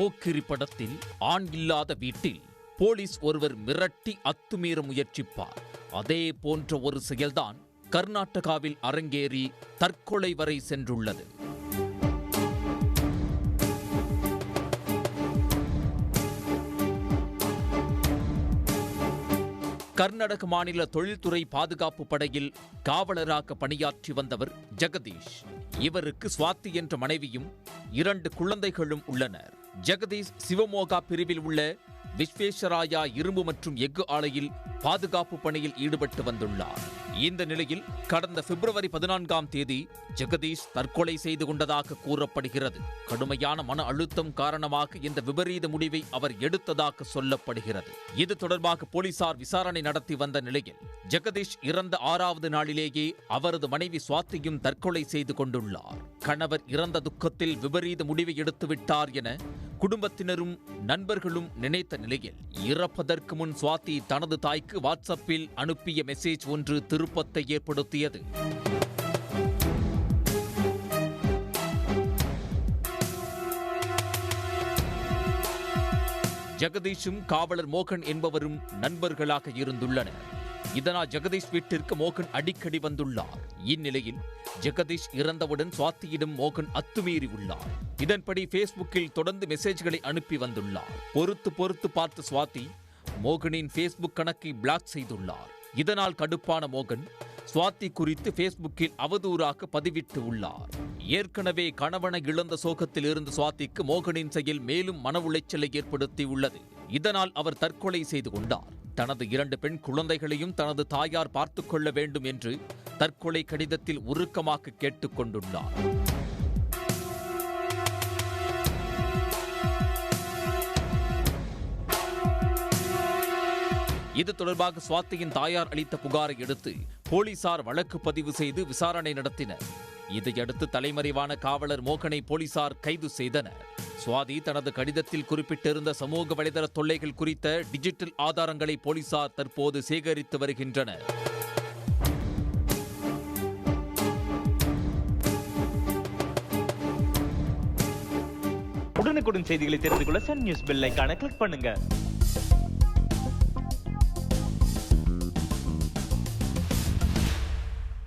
போக்கிரி படத்தில் ஆண் இல்லாத வீட்டில் போலீஸ் ஒருவர் மிரட்டி அத்துமீற முயற்சிப்பார். அதே போன்ற ஒரு செயல்தான் கர்நாடகாவில் அரங்கேறி தற்கொலை வரை சென்றுள்ளது. கர்நாடக மாநில தொழில்துறை பாதுகாப்பு படையில் காவலராக பணியாற்றி வந்தவர் ஜெகதீஷ். இவருக்கு சுவாதி என்ற மனைவியும் 2 குழந்தைகளும் உள்ளனர். ஜெகதீஷ் சிவமோகா பிரிவில் உள்ள விஸ்வேஸ்வராயா இரும்பு மற்றும் எஃகு ஆலையில் பாதுகாப்பு பணியில் ஈடுபட்டு வந்துள்ளார். இந்த நிலையில் கடந்த பிப்ரவரி 14ஆம் தேதி ஜெகதீஷ் தற்கொலை செய்து கொண்டதாக கூறப்படுகிறது. கடுமையான மன அழுத்தம் காரணமாக இந்த விபரீத முடிவை அவர் எடுத்ததாக சொல்லப்படுகிறது. இது தொடர்பாக போலீசார் விசாரணை நடத்தி வந்த நிலையில் ஜெகதீஷ் இறந்த 6வது நாளிலேயே அவரது மனைவி சுவாதியும் தற்கொலை செய்து கொண்டுள்ளார். கணவர் இறந்த துக்கத்தில் விபரீத முடிவை எடுத்துவிட்டார் என குடும்பத்தினரும் நண்பர்களும் நினைத்த நிலையில் இறப்பதற்கு முன் சுவாதி தனது தாய்க்கு வாட்ஸ்அப்பில் அனுப்பிய மெசேஜ் ஒன்று திருப்பத்தை ஏற்படுத்தியது. ஜெகதீஷும் காவலர் மோகன் என்பவரும் நண்பர்களாக இருந்துள்ளனர். இதனால் ஜெகதீஷ் வீட்டிற்கு மோகன் அடிக்கடி வந்துள்ளார். இந்நிலையில் ஜெகதீஷ் இறந்தவுடன் சுவாதியிடம் மோகன் அத்துமீறி உள்ளார். இதன்படி பேஸ்புக்கில் தொடர்ந்து மெசேஜ்களை அனுப்பி வந்துள்ளார். பொறுத்து பார்த்த சுவாதி மோகனின் பேஸ்புக் கணக்கை பிளாக் செய்துள்ளார். இதனால் கடுப்பான மோகன் சுவாதி குறித்து பேஸ்புக்கில் அவதூறாக பதிவிட்டு உள்ளார். ஏற்கனவே கணவனை இழந்த சோகத்தில் இருந்த சுவாதிக்கு மோகனின் செயல் மேலும் மன உளைச்சலை ஏற்படுத்தியுள்ளது. இதனால் அவர் தற்கொலை செய்து கொண்டார். தனது 2 பெண் குழந்தைகளையும் தனது தாயார் பார்த்துக் கொள்ள வேண்டும் என்று தற்கொலை கடிதத்தில் உருக்கமாக கேட்டுக் கொண்டுள்ளார். இது தொடர்பாக சுவாதியின் தாயார் அளித்த புகாரை அடுத்து போலீசார் வழக்கு பதிவு செய்து விசாரணை நடத்தினர். இதையடுத்து தலைமறைவான காவலர் மோகனை போலீசார் கைது செய்தனர். சுவாதி தனது கடிதத்தில் குறிப்பிட்டிருந்த சமூக வலைதள தொல்லைகள் குறித்த டிஜிட்டல் ஆதாரங்களை போலீசார் தற்போது சேகரித்து வருகின்றனர். உடனுக்குடன் செய்திகளை தெரிந்து கொள்ள சன் நியூஸ் பெல் ஐகானை கிளிக் பண்ணுங்க.